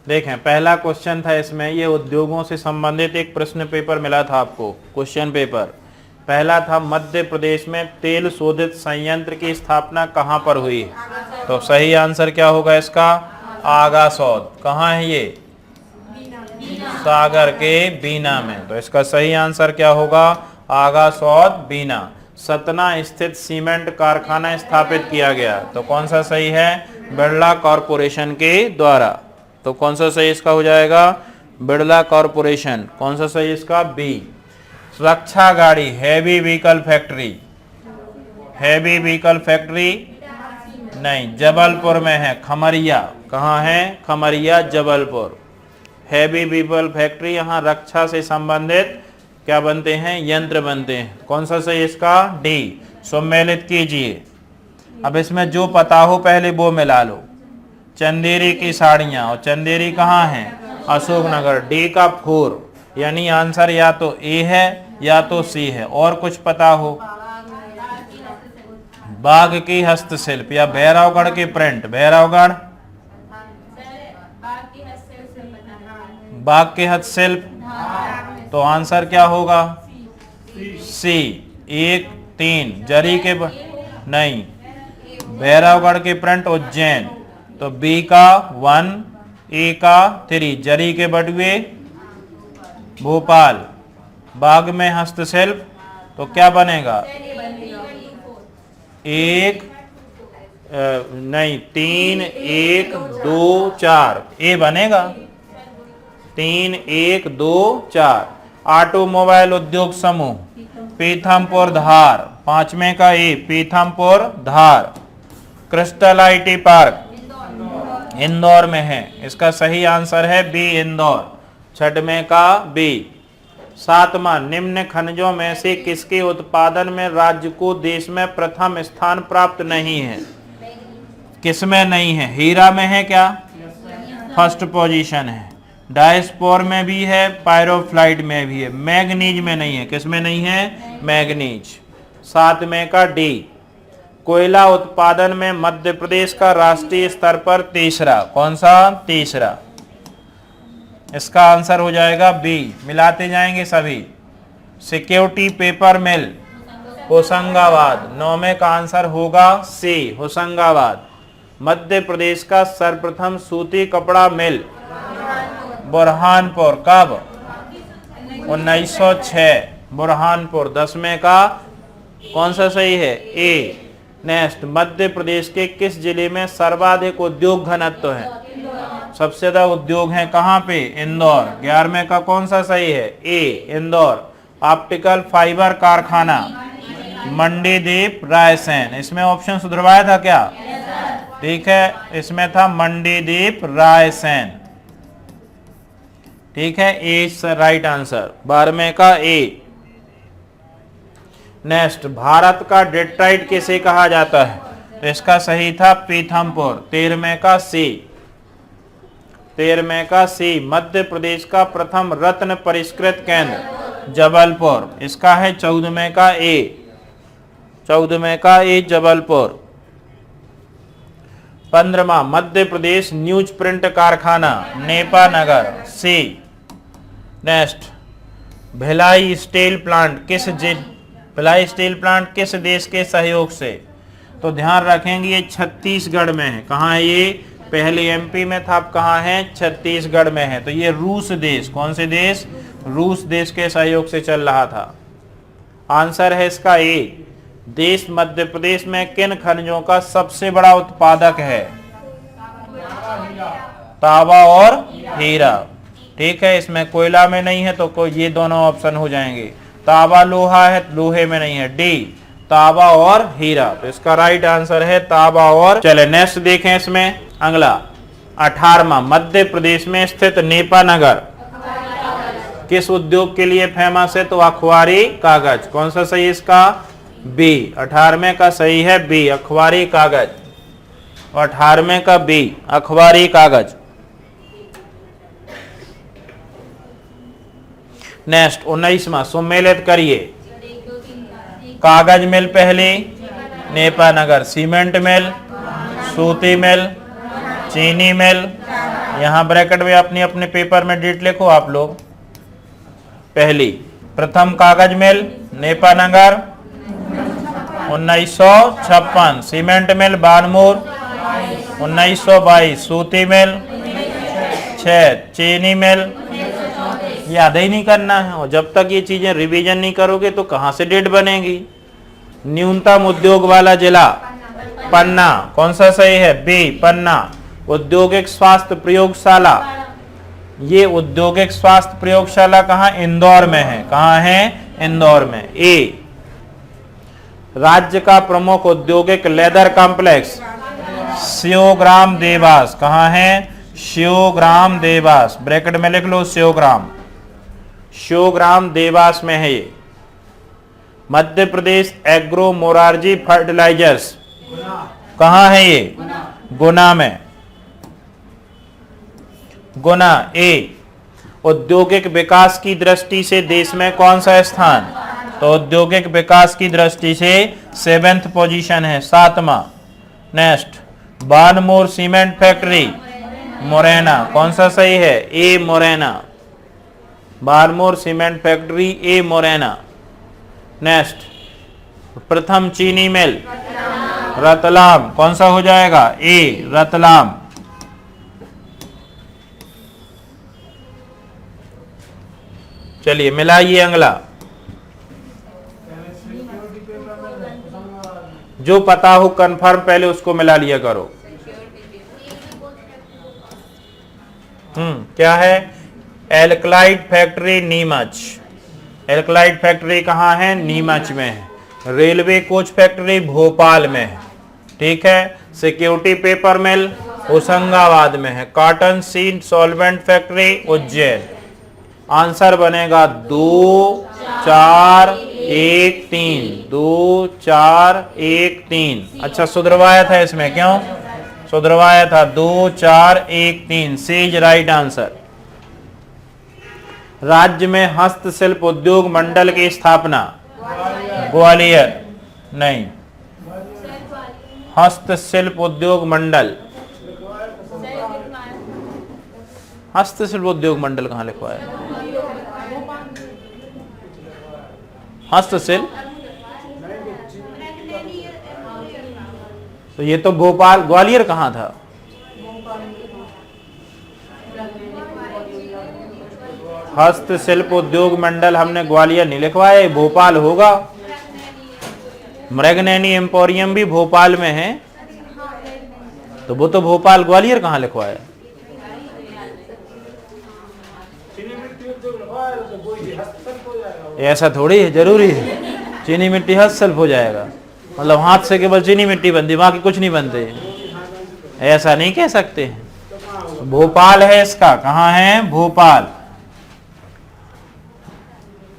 देखें पहला क्वेश्चन था इसमें, ये उद्योगों से संबंधित एक प्रश्न पेपर मिला था आपको, क्वेश्चन पेपर पहला था मध्य प्रदेश में तेल शोधित संयंत्र की स्थापना कहां पर हुई? तो सही आंसर क्या होगा इसका? आगासौद। कहाँ है ये? सागर के बीना में। तो इसका सही आंसर क्या होगा? आगासौद बीना। सतना स्थित सीमेंट कारखाना स्थापित किया गया, तो कौन सा सही है? बिरला कॉरपोरेशन के द्वारा। तो कौन सा सही इसका हो जाएगा? बिरला कॉरपोरेशन। कौन सा सही इसका? बी। रक्षा गाड़ी heavy vehicle factory, heavy vehicle factory नहीं, जबलपुर में है, खमरिया। कहाँ है? Khamaria Jabalpur. Heavy vehicle factory, यहाँ रक्षा से संबंधित क्या बनते हैं? यंत्र बनते हैं। कौन सा सही इसका? डी। सम्मिलित कीजिए। अब इसमें जो पता हो पहले वो मिला लो। चंदेरी की साड़ियाँ, और चंदेरी कहाँ है? अशोकनगर। डी का 4, यानी आंसर या तो ए है या तो सी है। और कुछ पता हो? बाघ की हस्तशिल्प या भैरवगढ़ की प्रिंट। भैरवगढ़ बाघ के हस्तशिल्प, तो आंसर क्या होगा? सी। 1 3 जरी के नहीं, भैरवगढ़ के प्रिंट उज्जैन, तो बी का 1, ए का 3 जरी के बटुए भोपाल। बाघ में हस्तशिल्प, तो क्या बनेगा? 1 नहीं 3 1 2 4 ए बनेगा। 3 1 2 4। ऑटोमोबाइल उद्योग समूह पीथमपुर धार, 5वें का ए पीथमपुर धार। क्रिस्टल आईटी पार्क इंदौर में है, इसका सही आंसर है बी इंदौर। 6वें का बी। 7वां निम्न खनिजों में से किसके उत्पादन में राज्य को देश में प्रथम स्थान प्राप्त नहीं है? किसमें नहीं है? हीरा में है क्या? फर्स्ट पोजीशन है। डायस्पोर में भी है, पायरोफ्लाइट में भी है। मैग्नीज में नहीं है। किसमें नहीं है? मैग्नीज। 7वें का डी। कोयला उत्पादन में मध्य प्रदेश का राष्ट्रीय स्तर पर तीसरा। कौन सा? तीसरा। इसका आंसर हो जाएगा बी। मिलाते जाएंगे सभी। सिक्योरिटी पेपर मिल होशंगाबाद। 9वें का आंसर होगा सी होशंगाबाद। मध्य प्रदेश का सर्वप्रथम सूती कपड़ा मिल बुरहानपुर। कब? 1906 बुरहानपुर। 10वें का कौन सा सही है? ए। नेक्स्ट, मध्य प्रदेश के किस जिले में सर्वाधिक उद्योग घनत्व है? सबसे ज्यादा उद्योग हैं कहाँ पे? इंदौर। 11वें का कौन सा सही है? ए इंदौर। ऑप्टिकल फाइबर कारखाना मंडीदीप रायसेन। इसमें ऑप्शन सुधरवाया था क्या? ठीक है, इसमें था मंडीदीप रायसेन। ठीक है, ए राइट आंसर। 12वें का ए। नेक्स्ट, भारत का डेट्राइट किसे कहा जाता है? तो इसका सही था पीथमपुर। 13वें का सी। 13वें का सी। मध्य प्रदेश का प्रथम रत्न परिष्कृत केंद्र जबलपुर। इसका है 14वें का ए। 14वें का ए जबलपुर। 15वां, मध्य प्रदेश न्यूज प्रिंट कारखाना Nepa Nagar. C. Next, Bhilai steel plant Bhilai steel plant किस देश के सहयोग से? तो ध्यान रखेंगे ये छत्तीसगढ़ में है। कहाँ है ये? पहले एमपी में था, अब कहाँ है? छत्तीसगढ़ में है। तो ये रूस देश, कौन से देश? रूस देश के सहयोग से चल रहा था। आंसर है इसका ए। देश मध्य प्रदेश में किन खनिजों का सबसे बड़ा उत्पादक है? तांबा और हीरा। ठीक है, इसमें कोयला में नहीं है, तो ये दोनों ऑप्शन हो जाएंगे। तांबा लोहा है, लोहे में नहीं है। डी तांबा और हीरा। तो इसका राइट आंसर है तांबा और। चले नेक्स्ट देखें इसमें अगला। 18वां, मध्य प्रदेश में स्थित नेपा नगर किस उद्योग के लिए फेमस है? तो अखबारी कागज। कौन सा सही इसका? बी। 18वें का सही है बी अखबारी कागज। 18वें का बी अखबारी कागज। नेक्स्ट, 19वां, सम्मिलित करिए। कागज मिल पहले नेपा नगर। सीमेंट मिल, सूती मिल, चीनी मिल, यहाँ ब्रैकेट में अपने अपने पेपर में डेट लिखो आप लोग। पहली, प्रथम कागज मिल नेपानगर 1956, सीमेंट मिल बानमूर 1922, सूती मिल 6, चीनी मिल, याद ही नहीं करना है। और जब तक ये चीजें रिवीजन नहीं करोगे तो कहां से डेट बनेगी। न्यूनतम उद्योग वाला जिला पन्ना, कौन सा सही है? बी पन्ना। औद्योगिक स्वास्थ्य प्रयोगशाला, ये औद्योगिक स्वास्थ्य प्रयोगशाला कहाँ? इंदौर में है। कहाँ है? इंदौर में। ए, राज्य का प्रमुख औद्योगिक लेदर कॉम्प्लेक्स शिवग्राम देवास, कहाँ है? शिवग्राम देवास, ब्रैकेट में लिख लो शिवग्राम, शिवग्राम देवास में है ये। मध्य प्रदेश एग्रो मोरारजी फर्टिलाइजर्स, कहाँ है ये? गुना में, गुना। ए, औद्योगिक विकास की दृष्टि से देश में कौन सा स्थान? तो औद्योगिक विकास की दृष्टि से 7th पोजीशन है, 7वां। नेक्स्ट, बानमूर सीमेंट फैक्ट्री मोरेना, कौन सा सही है? ए मोरेना, बानमूर सीमेंट फैक्ट्री ए मोरेना। नेक्स्ट, प्रथम चीनी मिल रतलाम, कौन सा हो जाएगा? ए रतलाम। चलिए मिलाइए अगला, जो पता हो कंफर्म पहले उसको मिला लिया करो। क्या है? एल्कलाइड फैक्ट्री नीमच, एल्कलाइड फैक्ट्री कहाँ है? नीमच में है। रेलवे कोच फैक्ट्री भोपाल में है, ठीक है। सिक्योरिटी पेपर मिल होशंगाबाद में है। Cotton seed solvent factory Ujjain. Answer बनेगा 2 4 1 3, 2 4 1 3। अच्छा सुधरवाया था इसमें, क्यों सुधरवाया था? 2 4 1 3 सेज राइट आंसर। राज्य में हस्तशिल्प उद्योग मंडल की स्थापना ग्वालियर, नहीं, हस्तशिल्प उद्योग मंडल, हस्तशिल्प उद्योग मंडल कहाँ लिखवाया? हस्तशिल्प, तो ये तो भोपाल, ग्वालियर कहाँ था? हस्तशिल्प उद्योग मंडल हमने ग्वालियर नहीं लिखवाया, भोपाल होगा। मृगनैनी एम्पोरियम भी भोपाल में है, तो वो तो भोपाल, ग्वालियर कहाँ लिखवाया? ऐसा थोड़ी है, जरूरी है चीनी मिट्टी हस्तशिल्प हो जाएगा, मतलब हाथ से केवल चीनी मिट्टी बनती, बाकी कुछ नहीं बनते, ऐसा नहीं कह सकते हैं। भोपाल है इसका, कहाँ है? भोपाल।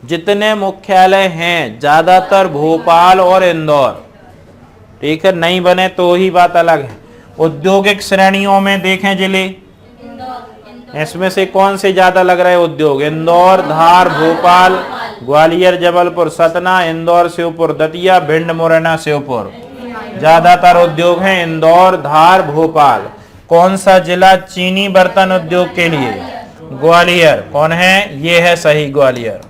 जितने मुख्यालय हैं ज्यादातर भोपाल और इंदौर, ठीक है। नहीं बने तो ही बात अलग है। औद्योगिक श्रेणियों में देखें जिले, इसमें से कौन से ज्यादा लग रहे उद्योग? इंदौर, धार, भोपाल, ग्वालियर, जबलपुर, सतना, इंदौर, श्योपुर, दतिया, भिंड, मुरैना, श्योपुर। ज्यादातर उद्योग हैं इंदौर, धार, भोपाल। कौन सा जिला चीनी बर्तन उद्योग के लिए? ग्वालियर। कौन है? ये है सही, ग्वालियर।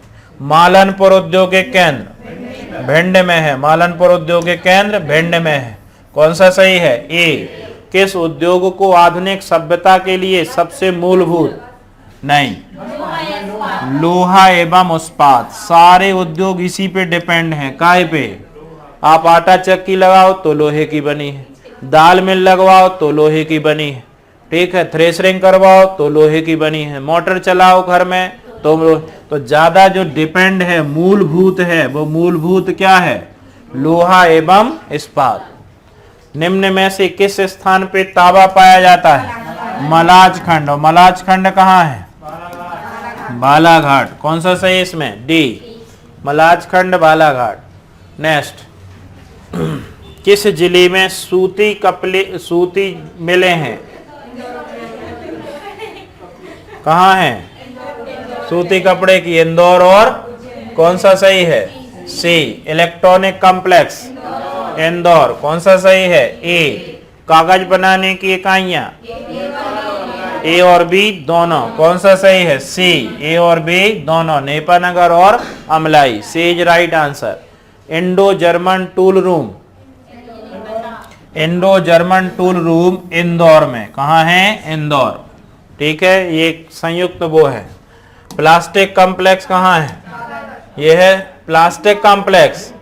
मालनपुर औद्योगिक केंद्र भिंड में है, मालनपुर औद्योगिक केंद्र भिंड में है। कौन सा सही है? ए। किस उद्योग को आधुनिक सभ्यता के लिए सबसे मूलभूत? नहीं, लोहा एवं इस्पात। सारे उद्योग इसी पे डिपेंड हैं। काय पे? आप आटा चक्की लगाओ तो लोहे की बनी है, दाल मिल लगवाओ तो लोहे की बनी है, ठीक है। थ्रेशरिंग करवाओ तो लोहे की बनी है, मोटर चलाओ घर में तो ज्यादा जो डिपेंड है, मूलभूत है, वो मूलभूत क्या है? लोहा एवं इस्पात। निम्न में से किस स्थान पे तांबा पाया जाता है? मलाजखंड। और मलाजखंड कहाँ है? बालाघाट। कौन सा सही इसमें? डी, मलाजखंड बालाघाट। नेक्स्ट, किस जिले में सूती मिले हैं? कहाँ हैं सूती कपड़े की? इंदौर। और कौन सा सही है? सी, इलेक्ट्रॉनिक कॉम्प्लेक्स इंदौर। कौन सा सही है? ए। कागज बनाने की इकाइयां ए और बी दोनों। कौन सा सही है? सी, ए और बी दोनों, नेपानगर और Amlai. C is right answer. Indo German tool room, Indo German tool room Indore में। कहाँ है? इंदौर। ठीक है, ये संयुक्त वो है। प्लास्टिक कॉम्प्लेक्स कहाँ है? ये है प्लास्टिक कॉम्प्लेक्स,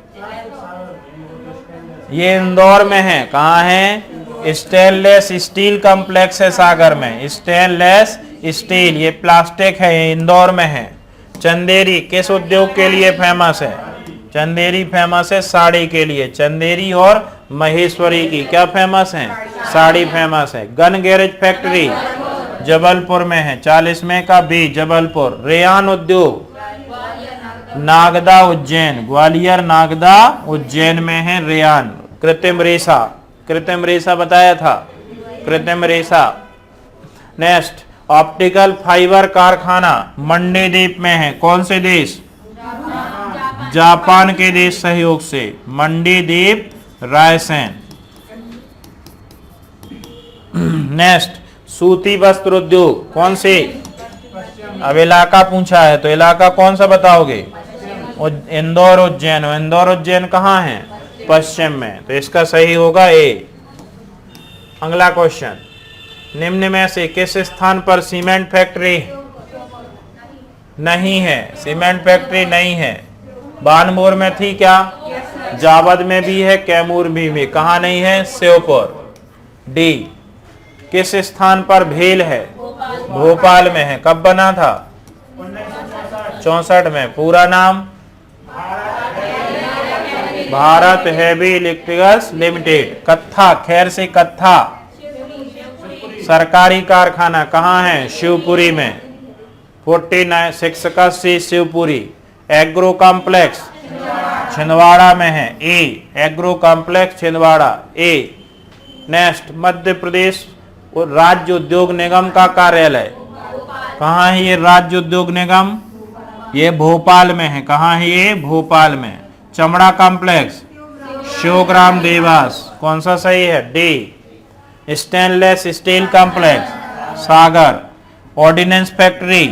ये इंदौर में है। कहाँ है? स्टेनलेस स्टील कॉम्प्लेक्स है सागर में। स्टेनलेस स्टील, ये प्लास्टिक है, ये इंदौर में है। चंदेरी किस उद्योग के लिए फेमस है? चंदेरी फेमस है साड़ी के लिए। चंदेरी और महेश्वरी की क्या फेमस है? साड़ी फेमस है। गन गैरेज फैक्ट्री जबलपुर में है। 40 में का बी जबलपुर। रेयान उद्योग नागदा उज्जैन, ग्वालियर नागदा उज्जैन में है रेयान। कृत्रिम रेशा, कृत्रिम रेशा बताया था, कृत्रिम रेशा। नेक्स्ट, ऑप्टिकल फाइबर कारखाना मंडीदीप में है। कौन से देश? जापान के देश सहयोग से। मंडीदीप रायसेन। नेक्स्ट, सूती वस्त्र उद्योग कौन से? अब इलाका पूछा है तो इलाका कौन सा बताओगे? इंदौर उज्जैन। इंदौर उज्जैन कहाँ है? पश्चिम में, तो इसका सही होगा ए। अगला क्वेश्चन, निम्न में से किस स्थान पर सीमेंट फैक्ट्री नहीं है? सीमेंट फैक्ट्री नहीं है। बानमोर में थी क्या? जावद में भी है, कैमूर भी में। कहाँ नहीं है? श्योपुर। डी। किस स्थान पर भेल है? भोपाल में है। कब बना था? 64 में। पूरा नाम? Bharat Heavy Electricals limited. कत्था, खैर से कत्था सरकारी कारखाना कहाँ है? शिवपुरी में। 49 का सी शिवपुरी। एग्रो कॉम्प्लेक्स छिंदवाड़ा में है। ए, एग्रो कॉम्प्लेक्स छिंदवाड़ा ए। नेक्स्ट, मध्य प्रदेश राज्य उद्योग निगम का कार्यालय कहाँ है? ये राज्य उद्योग निगम ये भोपाल में है। कहाँ है ये? भोपाल में। चमड़ा कॉम्प्लेक्स शिवग्राम देवास। कौन सा सही है? डी। स्टेनलेस स्टील कॉम्प्लेक्स सागर। ऑर्डिनेंस फैक्ट्री,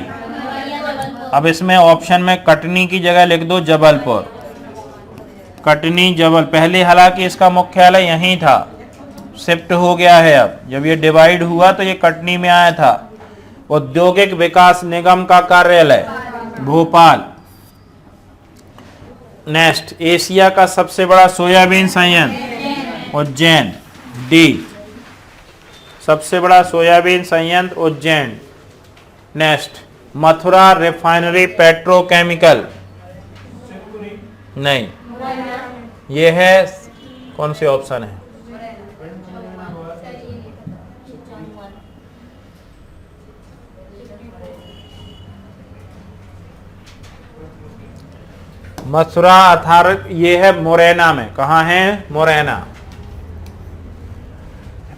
अब इसमें ऑप्शन में कटनी की जगह लिख दो जबलपुर। कटनी जबल, पहले हालांकि इसका मुख्यालय यहीं था, शिफ्ट हो गया है। अब जब ये डिवाइड हुआ तो ये कटनी में आया था। औद्योगिक विकास निगम का कार्यालय भोपाल। नेक्स्ट, एशिया का सबसे बड़ा सोयाबीन संयंत्र उज्जैन। डी, सबसे बड़ा सोयाबीन संयंत्र Ujjain. Next, Mathura refinery petrochemical नहीं, ये है कौन सी ऑप्शन है? मथुरा अथॉरिटी, ये है मुरैना में। कहाँ है? Morena.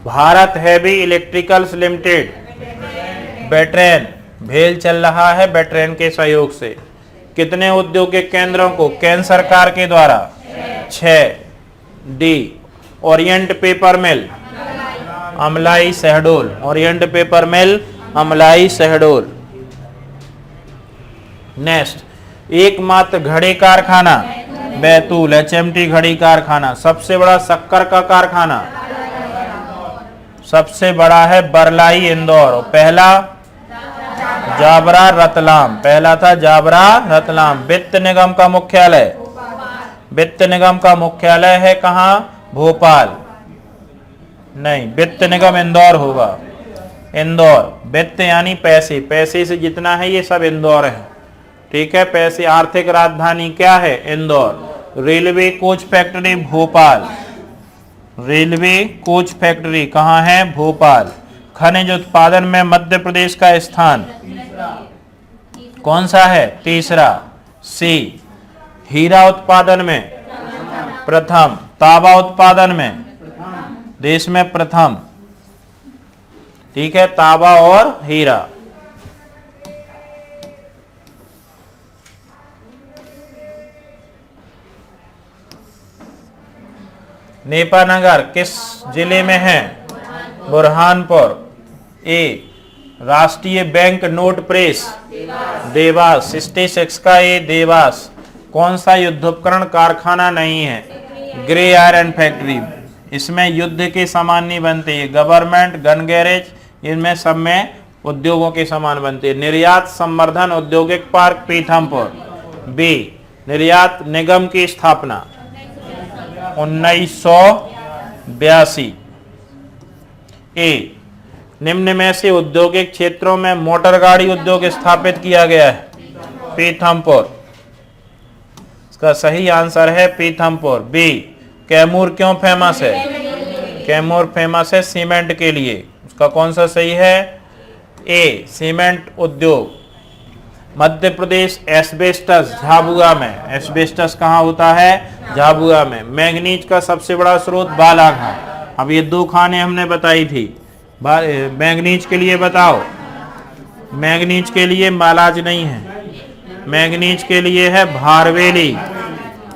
Bharat Heavy Electricals Limited बेट्रेन, भेल चल रहा है बेट्रेन के सहयोग से। कितने औद्योगिक केंद्रों को केंद्र सरकार के द्वारा? 6। डी, ओरिएंट पेपर मिल अमलाई शहडोल। ओरिएंट पेपर मिल अमलाई शहडोल। नेक्स्ट, एकमात्र घड़ी कारखाना बैतूल, एचएमटी घड़ी कारखाना। सबसे बड़ा शक्कर का कारखाना सबसे बड़ा है बरलाई इंदौर। पहला जाबरा रतलाम, पहला था जाबरा रतलाम। वित्त निगम का मुख्यालय, वित्त निगम का मुख्यालय है कहाँ? भोपाल नहीं, वित्त निगम इंदौर होगा। इंदौर, वित्त यानी पैसे, पैसे से जितना है ये सब इंदौर है। ठीक है, पैसे, आर्थिक राजधानी क्या है? Indore. Railway coach factory Bhopal, railway coach factory कहाँ है? भोपाल। खनिज उत्पादन में मध्य प्रदेश का स्थान कौन सा है? तीसरा। सी, हीरा उत्पादन में प्रथम, तांबा उत्पादन में देश में प्रथम। ठीक है, तांबा और हीरा। नेपानगर किस जिले में है? बुरहानपुर। ए, राष्ट्रीय बैंक नोट प्रेस, देवास। 66 का ए, देवास। कौन सा युद्धोपकरण कारखाना नहीं है? Grey iron factory. इसमें युद्ध के सामान नहीं बनते, गवर्नमेंट गन गैरेज, इनमें सब में उद्योगों के सामान बनते हैं। निर्यात संवर्धन औद्योगिक पार्क पीथमपुर। बी, निर्यात निगम की स्थापना 1982। ए, निम्न में से औद्योगिक क्षेत्रों में मोटर गाड़ी उद्योग स्थापित किया गया है? पीथमपुर। इसका सही आंसर है पीथमपुर। बी, कैमूर क्यों फेमस है? कैमूर फेमस है सीमेंट के लिए। उसका कौन सा सही है? ए, सीमेंट उद्योग। मध्य प्रदेश एस्बेस्टस झाबुआ में। एस्बेस्टस कहाँ होता है? झाबुआ में। मैंगनीज का सबसे बड़ा स्रोत बालाघाट। अब ये दो खाने हमने बताई थी। मैंगनीज के लिए बताओ। मैंगनीज के लिए मालाज नहीं है, मैंगनीज के लिए है भारवेली।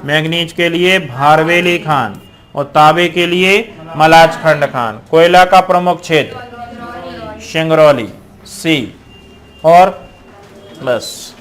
मैंगनीज के लिए भारवेली खान और तांबे के लिए मलाज खंड खान। कोयला का प्रमुख क्षेत्र सिंगरौली। सी। और बस।